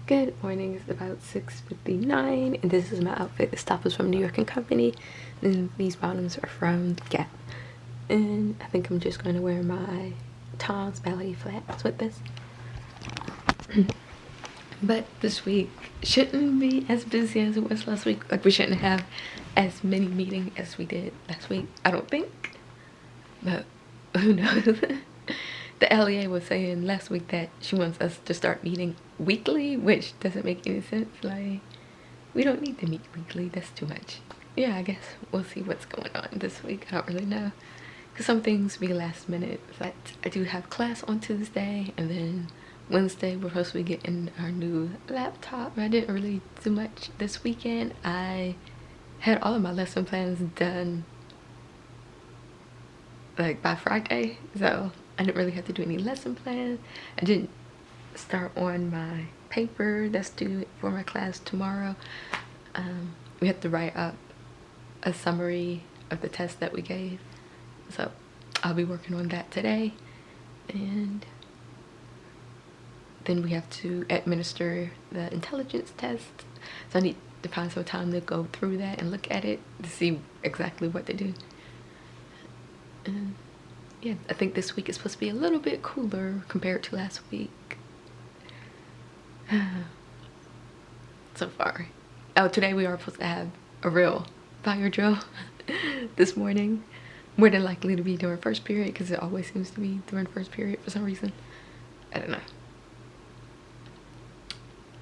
Good morning, it's about 6:59 and this is my outfit. This top is from New York & Company and these bottoms are from Gap. And I think I'm just going to wear my Tom's ballet flats with this. But this week shouldn't be as busy as it was last week. Like, we shouldn't have as many meetings as we did last week, I don't think. But who knows? The LEA was saying last week that she wants us to start meeting weekly, which doesn't make any sense. Like, we don't need to meet weekly, that's too much. Yeah, I guess we'll see what's going on this week. I don't really know, because some things be last minute. But I do have class on Tuesday, and then Wednesday we're supposed to be getting our new laptop. I didn't really do much this weekend. I had all of my lesson plans done like by Friday, so I didn't really have to do any lesson plans. I didn't start on my paper that's due for my class tomorrow. We have to write up a summary of the test that we gave, so I'll be working on that today. And then we have to administer the intelligence test, so I need to find some time to go through that and look at it to see exactly what to do. And yeah, I think this week is supposed to be a little bit cooler compared to last week. So far. Oh, today we are supposed to have a real fire drill this morning. More than likely to be during first period, because it always seems to be during first period for some reason. I don't know.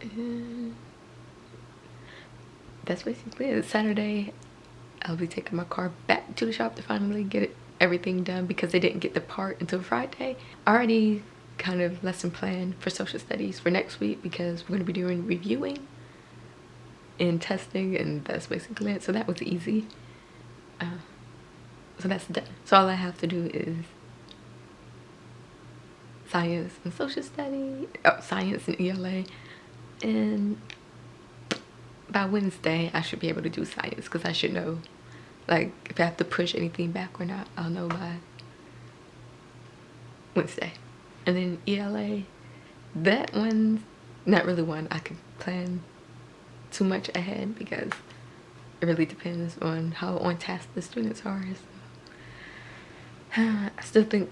And that's basically it. Saturday, I'll be taking my car back to the shop to finally get everything done, because they didn't get the part until Friday. I already kind of lesson planned for social studies for next week, because we're going to be doing reviewing and testing, and that's basically it. So that was easy. So that's done. So all I have to do is science and social study, science and ELA, and by Wednesday I should be able to do science, because I should know, like, if I have to push anything back or not. I'll know by Wednesday. And then ELA, that one's not really one I could plan too much ahead, because it really depends on how on task the students are. So, I still think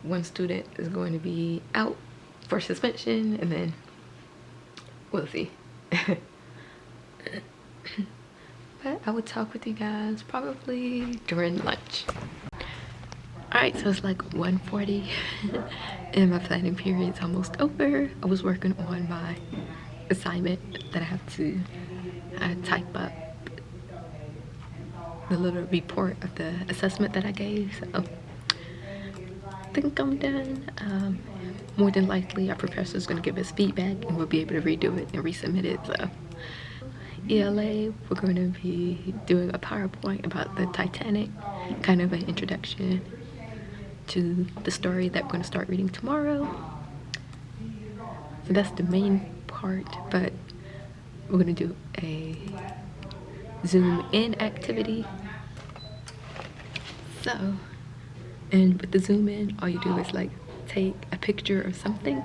one student is going to be out for suspension, and then we'll see. But I would talk with you guys probably during lunch. Alright, so it's like 1:40 and my planning period's almost over. I was working on my assignment that I have to type up the little report of the assessment that I gave. So I think I'm done. More than likely our professor is going to give us feedback and we'll be able to redo it and resubmit it. So ELA, we're going to be doing a PowerPoint about the Titanic, kind of an introduction to the story that we're going to start reading tomorrow. So that's the main part, but we're going to do a Zoom in activity. So, and with the Zoom in, all you do is like take a picture of something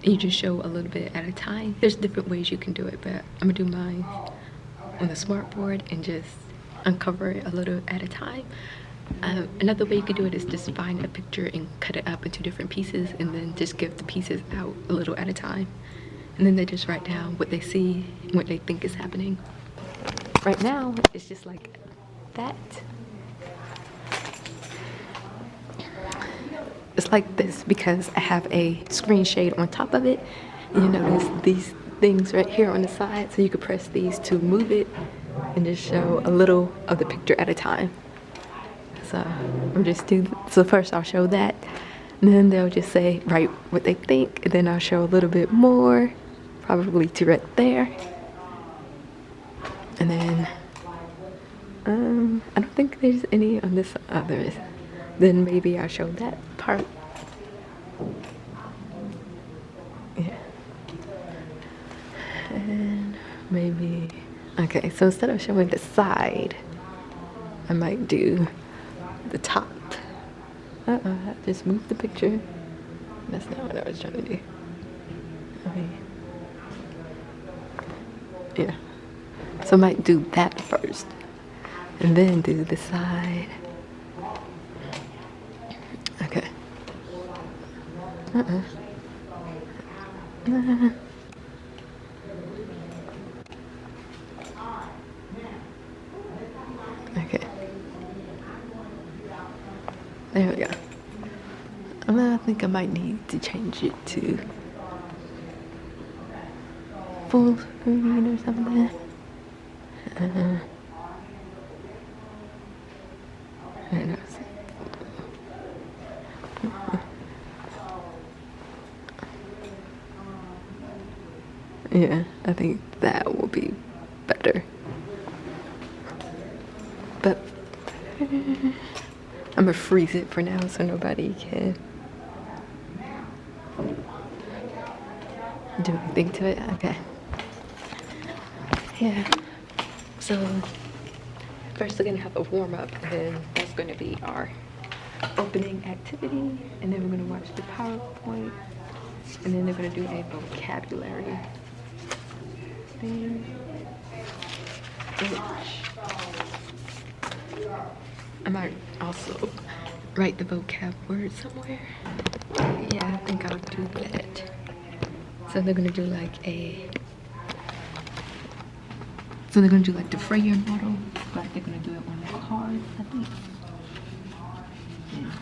and you just show a little bit at a time. There's different ways you can do it, but I'm gonna do mine on the smartboard and just uncover it a little at a time. Another way you can do it is just find a picture and cut it up into different pieces, and then just give the pieces out a little at a time. And then they just write down what they see and what they think is happening. Right now, it's just like that. It's like this because I have a screen shade on top of it. And you notice these things right here on the side, so you could press these to move it and just show a little of the picture at a time. So I'm just doing, so first I'll show that, and then they'll just say write what they think, and then I'll show a little bit more, probably to right there. And then I don't think there's any on this other. Then maybe I'll show that part. Yeah. And maybe, okay, so instead of showing the side, I might do the top. I just moved the picture. That's not what I was trying to do. Okay. Yeah. So I might do that first and then do the side. Okay. Okay. There we go. I think I might need to change it to full screen or something. I know. Yeah, I think that will be better. But I'm gonna freeze it for now so nobody can do anything to it. Okay. Yeah. So first we're gonna have a warm up, and then that's gonna be our opening activity, and then we're gonna watch the PowerPoint, and then they're gonna do a vocabulary thing, which I might also write the vocab word somewhere. Yeah, I think I'll do that. So they're gonna do like the Freyer model, but they're gonna do it on the cards, I think. Yeah.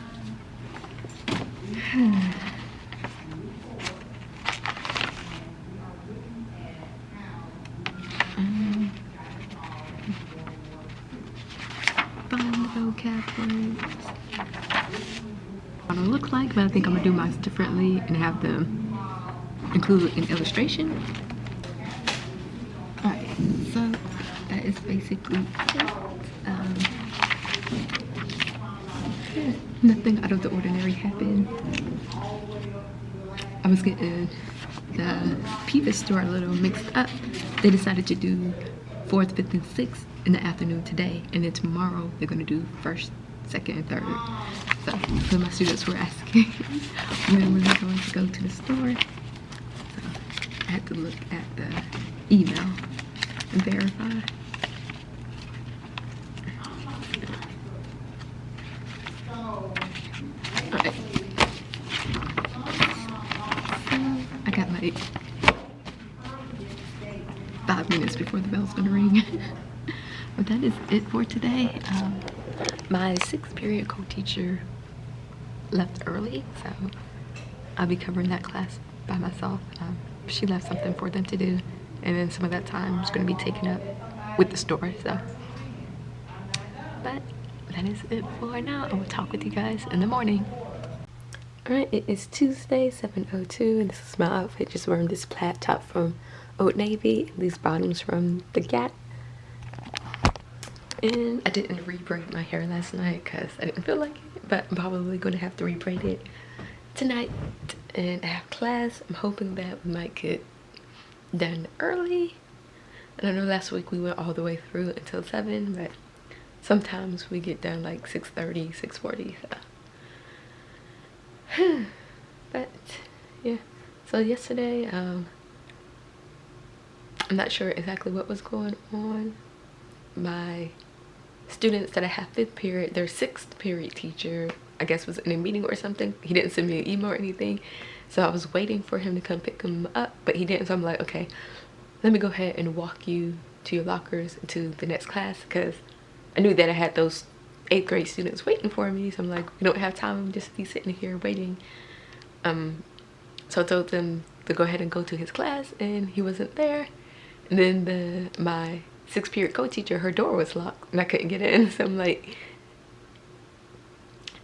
Find the vocab words. What it'll look like, but I think I'm gonna do mine differently and have them include an illustration. Alright, so that is basically it. Nothing out of the ordinary happened. I was getting the Peeves store a little mixed up. They decided to do 4th, 5th, and 6th in the afternoon today, and then tomorrow they're gonna do 1st, 2nd, and 3rd. So my students were asking when were they going to go to the store. So I had to look at the email and verify. Alright. I got like 5 minutes before the bell's gonna ring. But that is it for today. My 6th period co-teacher left early, so I'll be covering that class by myself. She left something for them to do, and then some of that time is going to be taken up with the store. So, but that is it for now. I will talk with you guys in the morning. Alright, it is Tuesday, 7:02, and this is my outfit. Just wearing this plaid top from Old Navy, and these bottoms from the Gap. And I didn't re-braid my hair last night because I didn't feel like it, but I'm probably going to have to re-braid it tonight. And I have class. I'm hoping that we might get done early. And I know last week we went all the way through until 7, but sometimes we get done like 6:30, 6:40. So. But yeah, so yesterday I'm not sure exactly what was going on. My students that I have 5th period, their 6th period teacher, I guess, was in a meeting or something. He didn't send me an email or anything, so I was waiting for him to come pick him up, but he didn't. So I'm like, okay, let me go ahead and walk you to your lockers to the next class, because I knew that I had those 8th grade students waiting for me. So I'm like, we don't have time just to be sitting here waiting. So I told them to go ahead and go to his class, and he wasn't there. And then my 6th period co-teacher, her door was locked and I couldn't get in. So I'm like,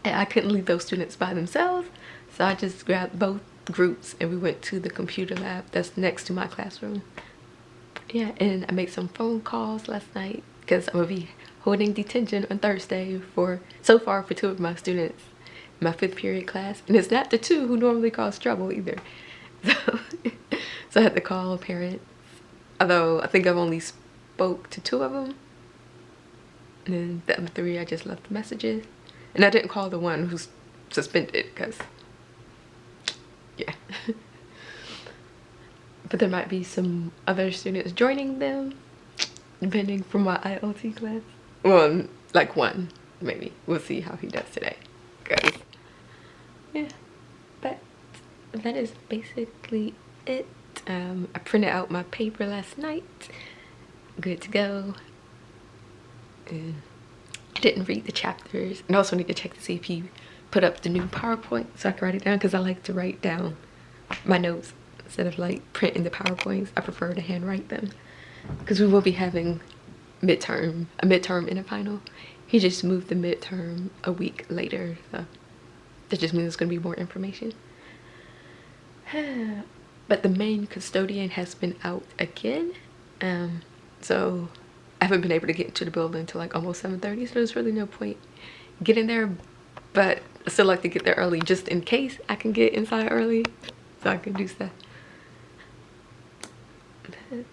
I couldn't leave those students by themselves. So I just grabbed both groups and we went to the computer lab that's next to my classroom. Yeah, and I made some phone calls last night because I'm gonna be holding detention on Thursday for 2 of my students in my 5th period class. And it's not the 2 who normally cause trouble either. So I had to call parents, although I think I've only spoke to 2 of them, and then the other 3 I just left messages, and I didn't call the one who's suspended because yeah. but there might be some other students joining them, depending from my ILT class. Well, like one, maybe. We'll see how he does today. Cause yeah, but that is basically it. I printed out my paper last night. Good to go. And I didn't read the chapters, and I also need to check to see if he put up the new PowerPoint so I can write it down, because I like to write down my notes instead of like printing the PowerPoints. I prefer to handwrite them because we will be having a midterm and a final. He just moved the midterm a week later, so that just means there's gonna be more information. But the main custodian has been out again, so I haven't been able to get into the building until like almost 7:30, so there's really no point getting there, but I still like to get there early just in case I can get inside early so I can do stuff. But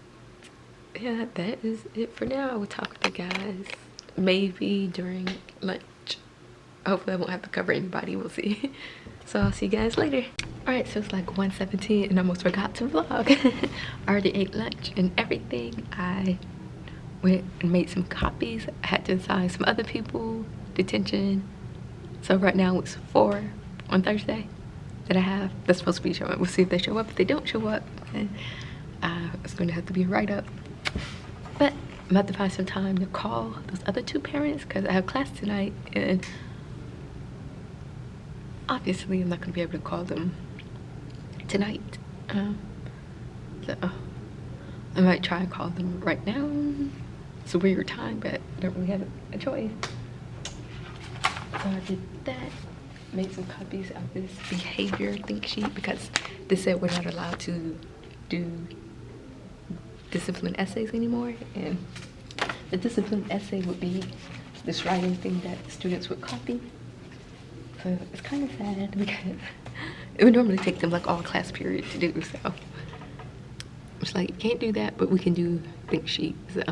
yeah, that is it for now. I will talk to you guys maybe during lunch. Hopefully I won't have to cover anybody, we'll see. So I'll see you guys later. All right, so it's like 1:17 and I almost forgot to vlog. I already ate lunch and everything. I went and made some copies. I had to assign some other people detention. So right now it's 4 on Thursday that I have. That's supposed to be showing. We'll see if they show up. If they don't show up, then it's going to have to be a write-up. But I'm about to find some time to call those other 2 parents because I have class tonight, and obviously I'm not going to be able to call them tonight. So I might try and call them right now. It's a weird time, but I don't really have a choice. So I did that, made some copies of this behavior think sheet because they said we're not allowed to do discipline essays anymore, and the discipline essay would be this writing thing that the students would copy. So it's kind of sad because it would normally take them like all class period to do, so it's like you can't do that, but we can do think sheet. So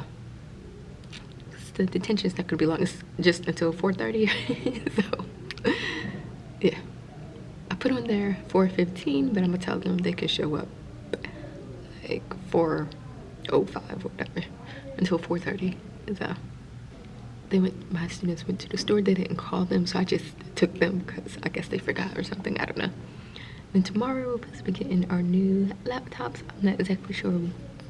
the detention's not gonna be long, it's just until 4:30. So yeah, I put on there 4:15, but I'm gonna tell them they can show up like 4:05 or whatever until 4:30. So my students went to the store, they didn't call them, so I just took them because I guess they forgot or something, I don't know. And tomorrow we're supposed to be getting our new laptops. I'm not exactly sure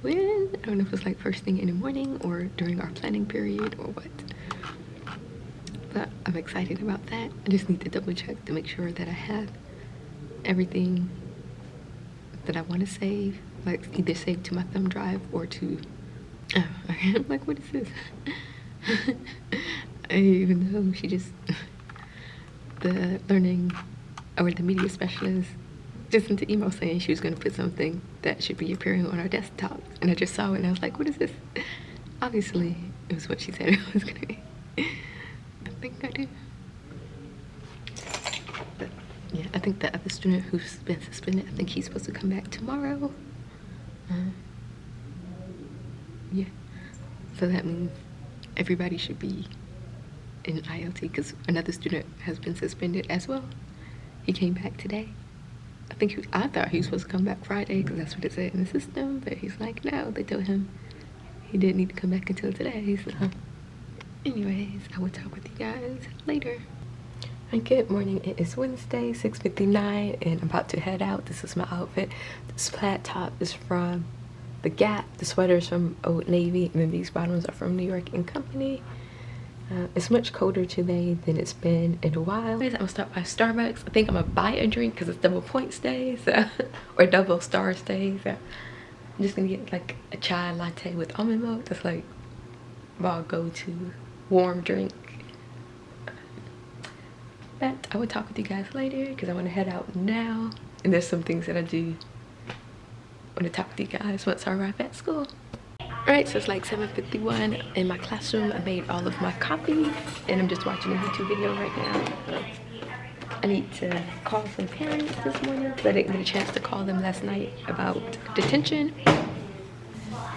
when. I don't know if it's like first thing in the morning or during our planning period or what. But I'm excited about that. I just need to double check to make sure that I have everything that I want to save, like either save to my thumb drive or to, oh, I'm like, what is this? Even though she just, the learning or the media specialist just sent an email saying she was going to put something that should be appearing on our desktop, and I just saw it and I was like, what is this? Obviously it was what she said it was going to be. I think I do. But yeah, I think the other student who's been suspended, I think he's supposed to come back tomorrow. Yeah, so that means everybody should be in ILT because another student has been suspended as well. He came back today. I thought he was supposed to come back Friday because that's what it said in the system, but he's like, no, they told him he didn't need to come back until today. So anyways, I will talk with you guys later. Good morning, it is Wednesday, 6:59, and I'm about to head out. This is my outfit. This plaid top is from The Gap, the sweater is from Old Navy, and then these bottoms are from New York & Company. It's much colder today than it's been in a while. I'm gonna stop by Starbucks. I think I'm gonna buy a drink because it's double points day, so or double stars day. So I'm just gonna get like a chai latte with almond milk. That's like my go-to warm drink. But I will talk with you guys later because I want to head out now, and there's some things that I do want to talk with you guys once I arrive at school. Alright, so it's like 7:51 in my classroom. I made all of my copies and I'm just watching a YouTube video right now. I need to call some parents this morning because I didn't get a chance to call them last night about detention.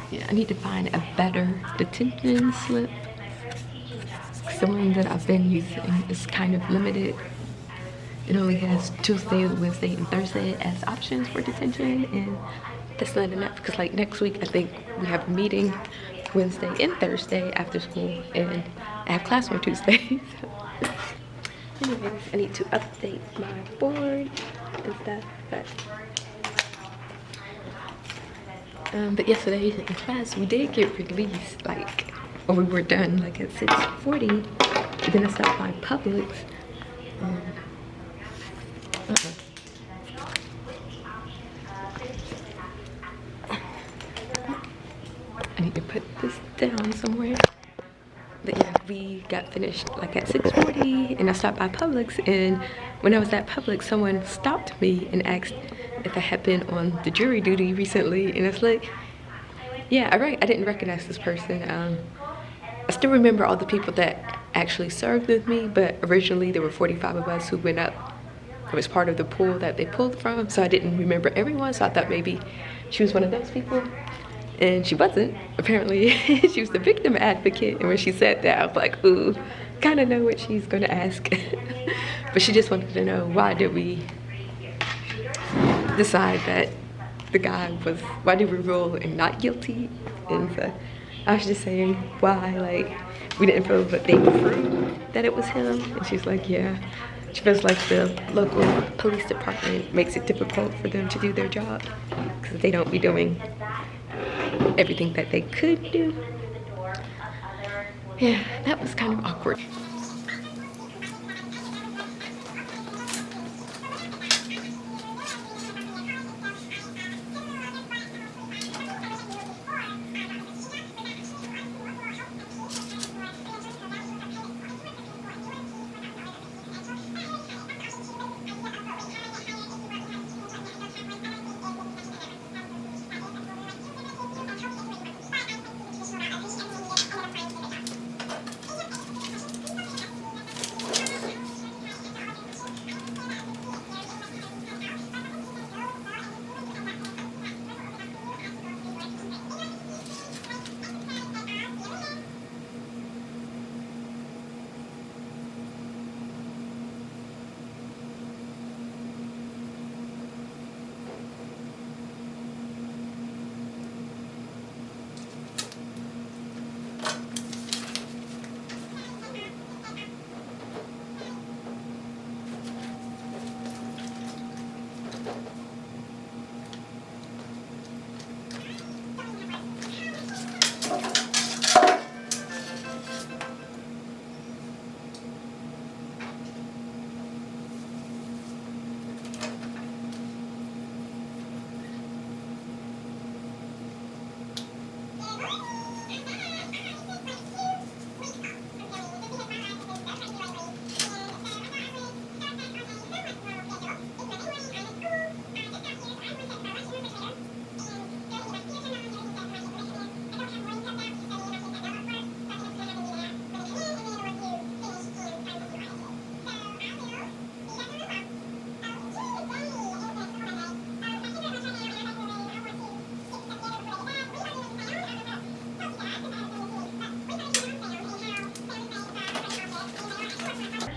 Yeah, I need to find a better detention slip. The one that I've been using is kind of limited. It only has Tuesday, Wednesday, and Thursday as options for detention, and that's not enough because like next week I think we have a meeting Wednesday and Thursday after school, and I have class on Tuesday. So anyways, I need to update my board and stuff, but yesterday in class we did get released, like, or we were done like at 6:40. Then I stopped by Publix. I need to put this down somewhere. But yeah, we got finished like at 6:40, and I stopped by Publix, and when I was at Publix, someone stopped me and asked if I had been on the jury duty recently, and it's like, yeah, I didn't recognize this person. I still remember all the people that actually served with me, but originally there were 45 of us who went up. It was part of the pool that they pulled from, so I didn't remember everyone, so I thought maybe she was one of those people. And she wasn't, apparently. She was the victim advocate, and when she said that, I was like, ooh, kind of know what she's gonna ask. But she just wanted to know, why did we decide that the guy was, why did we rule him not guilty? And so I was just saying why, like, we didn't feel that they proved that it was him. And she's like, yeah. She feels like the local police department makes it difficult for them to do their job because they don't be doing everything that they could do. Yeah, that was kind of awkward.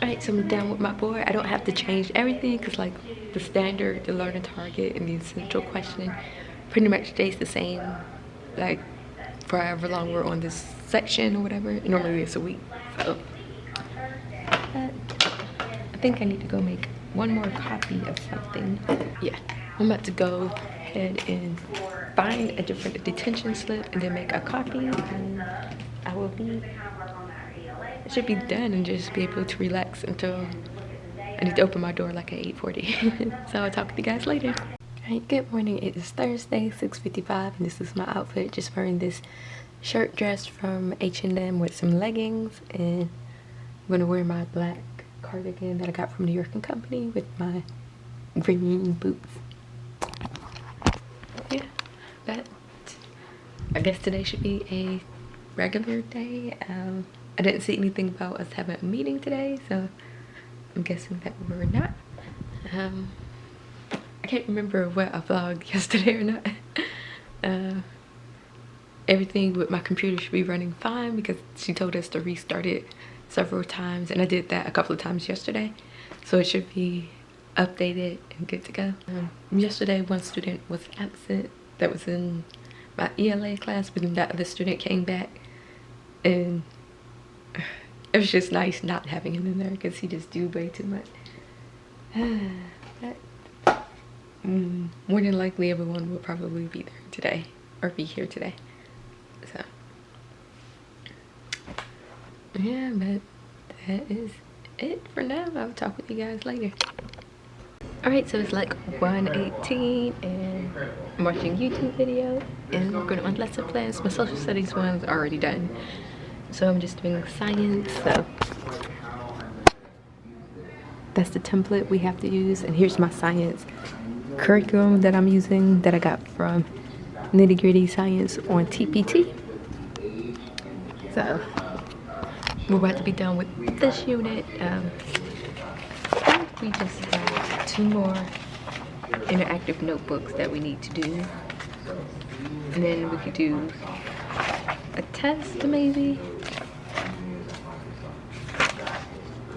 Alright, so I'm done with my board. I don't have to change everything because like the standard, the learning target, and the essential question pretty much stays the same, like for however long we're on this section or whatever. Normally it's a week. So I think I need to go make one more copy of something. Yeah, I'm about to go ahead and find a different detention slip and then make a copy, and I will be, I should be done and just be able to relax until I need to open my door like at 8:40. So I'll talk to you guys later. Alright, good morning. It is Thursday, 6:55, and this is my outfit. Just wearing this shirt dress from H&M with some leggings, and I'm gonna wear my black cardigan that I got from New York & Company with my green boots. Yeah, but I guess today should be a regular day. I didn't see anything about us having a meeting today, so I'm guessing that we're not. I can't remember what I vlogged yesterday or not. Everything with my computer should be running fine because she told us to restart it several times, and I did that a couple of times yesterday, so it should be updated and good to go. Yesterday one student was absent, that was in my ELA class, but then that other student came back, and it was just nice not having him in there because he just do way too much. More than likely everyone will probably be there today, or be here today. So yeah, but that is it for now. I'll talk with you guys later. Alright, so it's like 1:18 and I'm watching YouTube videos and we're going on lesson plans. My social studies one's already done, so I'm just doing science. So that's the template we have to use, and here's my science curriculum that I'm using that I got from Nitty Gritty Science on TPT. So we're about to be done with this unit. We just have 2 more interactive notebooks that we need to do, and then we could do a test, maybe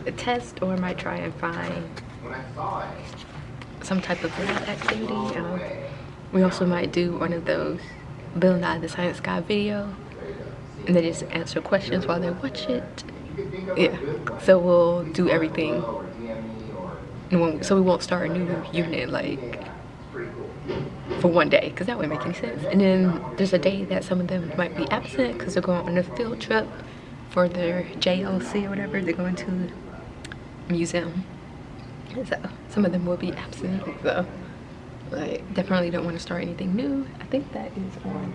a test, or I might try and find some type of lab activity. We also might do one of those Bill Nye the Science Guy video, and then just answer questions while they watch it. Yeah, so we'll do everything. So we won't start a new unit like for one day, because that wouldn't make any sense. And then there's a day that some of them might be absent because they're going on a field trip for their JLC or whatever. They're going to a museum, so some of them will be absent. So like, definitely don't want to start anything new. I think that is on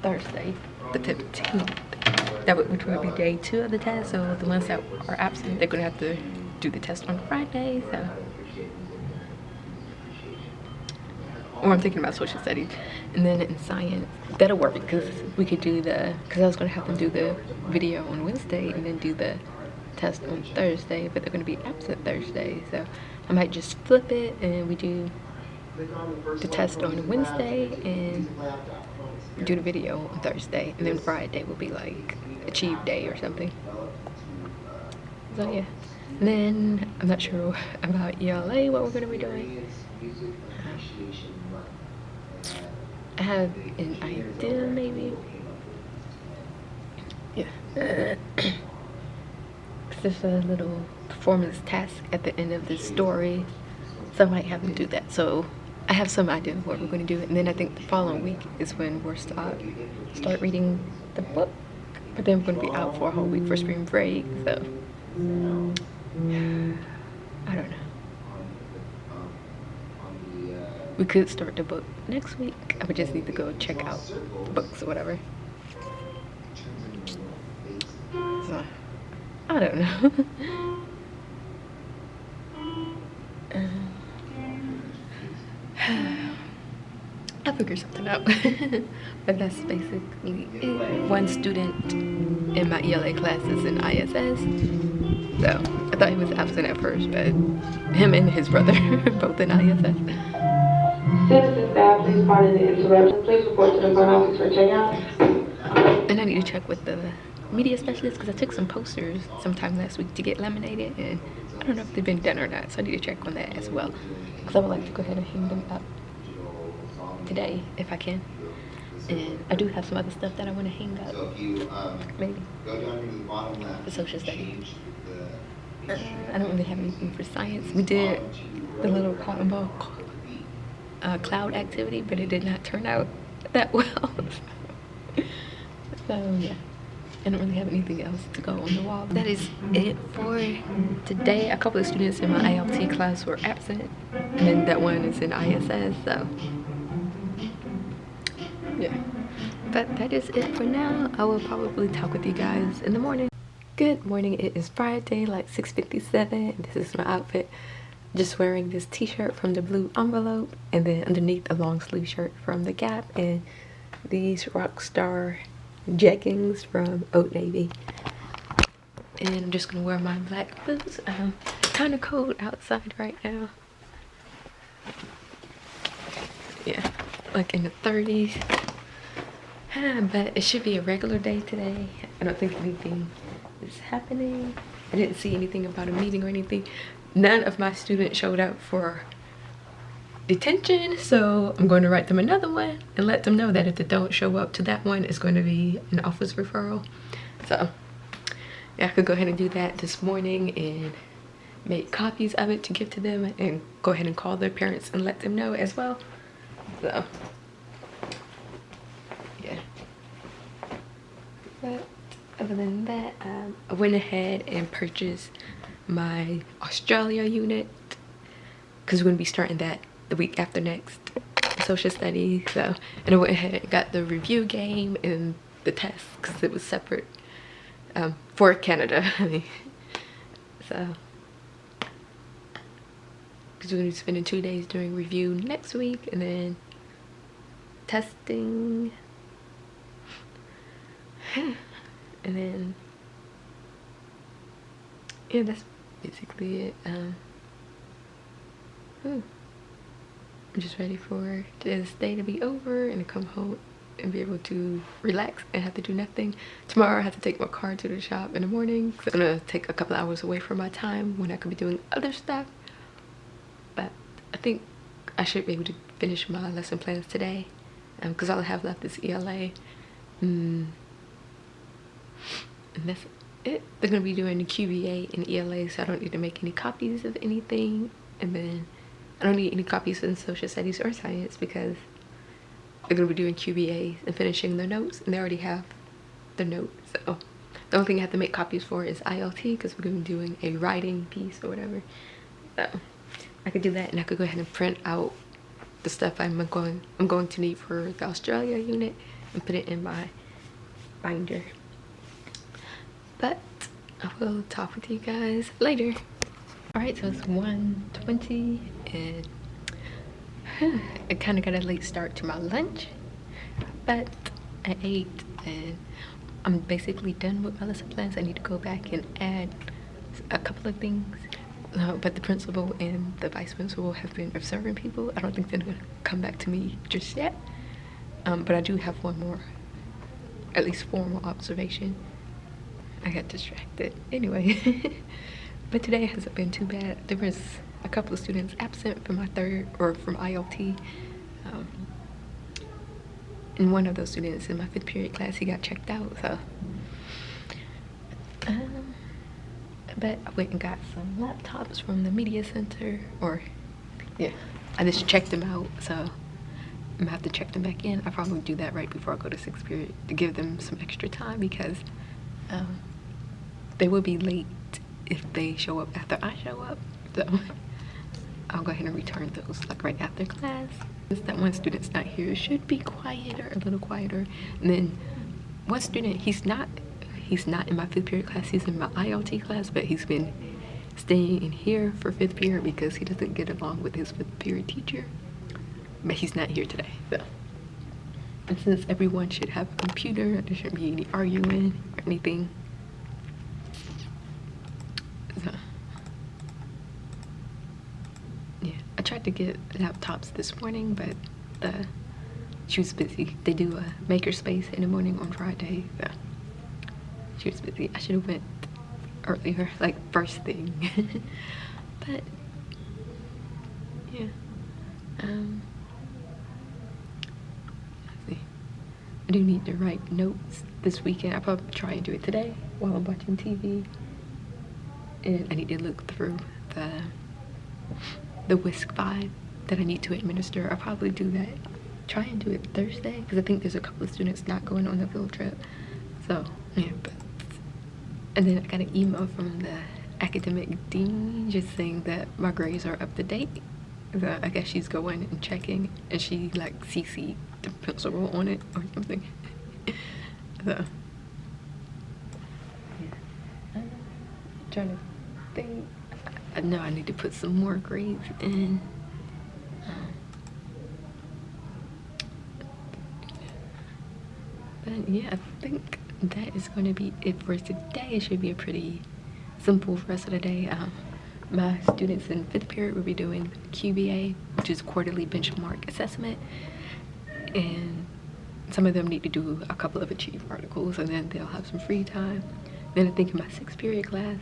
Thursday, the 15th. Which would be day 2 of the test. So the ones that are absent, they're gonna have to do the test on Friday. So, or I'm thinking about social studies, and then in science, that'll work because we could do because I was gonna have them do the video on Wednesday and then do the test on Thursday, but they're gonna be absent Thursday. So I might just flip it and we do the test on Wednesday and do the video on Thursday, and then Friday will be like achieve day or something. So yeah, and then I'm not sure about ELA what we're gonna be doing. I have an idea, maybe. Yeah. There's a little performance task at the end of the story, so I might have them do that. So I have some idea of what we're going to do, and then I think the following week is when we're start reading the book, but then we're going to be out for a whole week for spring break. So I don't know. We could start the book next week. I would just need to go check out the books or whatever. So I don't know. I'll figure something out. But that's basically it. One student in my ELA class is in ISS. So I thought he was absent at first, but him and his brother both in ISS. Citizen staff, please pardon the interruption. Please report to the front office for checkout. And I need to check with the media specialist because I took some posters sometime last week to get laminated, and I don't know if they've been done or not, so I need to check on that as well, because I would like to go ahead and hang them up today if I can. And I do have some other stuff that I want to hang up. So if you maybe go down to the bottom left, for social studies. I don't really have anything for science. We did the little cotton ball cloud activity, but it did not turn out that well. So yeah, I don't really have anything else to go on the wall. That is it for today. A couple of students in my ILT class were absent, and then that one is in ISS, so yeah. But that is it for now. I will probably talk with you guys in the morning. Good morning. It is Friday, like 6:57. This is my outfit. Just wearing this t-shirt from the Blue Envelope, and then underneath a long sleeve shirt from the Gap, and these Rockstar jeggings from Old Navy. And I'm just gonna wear my black boots. Kind of cold outside right now. Yeah, like in the 30s. But it should be a regular day today. I don't think anything is happening. I didn't see anything about a meeting or anything. none of my students showed up for detention, so I'm going to write them another one and let them know that if they don't show up to that one, it's going to be an office referral. So yeah, I could go ahead and do that this morning and make copies of it to give to them, and go ahead and call their parents and let them know as well. So yeah, but other than that, I went ahead and purchased my Australia unit because we're going to be starting that the week after next, social studies. So, and I went ahead and got the review game and the test because it was separate for Canada. I mean, so because we're going to be spending 2 days doing review next week and then testing, and then yeah, that's basically it. I'm just ready for today's day to be over and to come home and be able to relax and have to do nothing. Tomorrow I have to take my car to the shop in the morning. So it's gonna take a couple hours away from my time when I could be doing other stuff. But I think I should be able to finish my lesson plans today, because all I have left is ELA. And that's it. They're gonna be doing the QBA and ELA, so I don't need to make any copies of anything. And then I don't need any copies in social studies or science because they're gonna be doing QBA and finishing their notes, and they already have the notes. So the only thing I have to make copies for is ILT, because we're gonna be doing a writing piece or whatever. So I could do that, and I could go ahead and print out the stuff I'm going to need for the Australia unit and put it in my binder. But I will talk with you guys later. Alright, so it's 1:20 and I kind of got a late start to my lunch, but I ate and I'm basically done with my lesson plans. I need to go back and add a couple of things, but the principal and the vice principal have been observing people. I don't think they're going to come back to me just yet, but I do have one more, at least formal observation. I got distracted anyway. But today hasn't been too bad. There was a couple of students absent from my from ILT. And one of those students in my 5th period class, he got checked out, so. But I went and got some laptops from the media center, yeah, I just checked them out, so I'm gonna have to check them back in. I probably do that right before I go to 6th period to give them some extra time, because they will be late if they show up after I show up. So I'll go ahead and return those like right after class. Since that one student's not here, it should be quieter, a little quieter. And then one student, he's not in my 5th period class, he's in my ILT class, but he's been staying in here for 5th period because he doesn't get along with his 5th period teacher. But he's not here today, so. And since everyone should have a computer, there shouldn't be any arguing or anything. So, yeah, I tried to get laptops this morning, but she was busy. They do a makerspace in the morning on Friday, so she was busy. I should have went earlier, like first thing. But yeah, let's see. I do need to write notes this weekend. I'll probably try and do it today while I'm watching TV. And I need to look through the WISC-5 that I need to administer. I'll probably do that. Try and do it Thursday, because I think there's a couple of students not going on the field trip. So yeah, but and then I got an email from the academic dean just saying that my grades are up to date. So I guess she's going and checking, and she like CC'd the principal on it or something. So yeah, I'm trying to think. I know I need to put some more grades in. But yeah, I think that is going to be it for today. It should be a pretty simple rest of the day. My students in 5th period will be doing QBA, which is quarterly benchmark assessment, and some of them need to do a couple of achieve articles, and then they'll have some free time. Then I think in my 6th period class,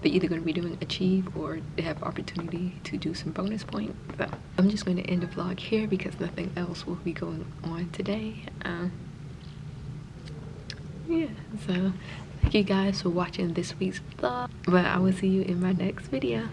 they're either going to be doing achieve or they have opportunity to do some bonus points. So I'm just going to end the vlog here because nothing else will be going on today. Yeah, so thank you guys for watching this week's vlog, but I will see you in my next video.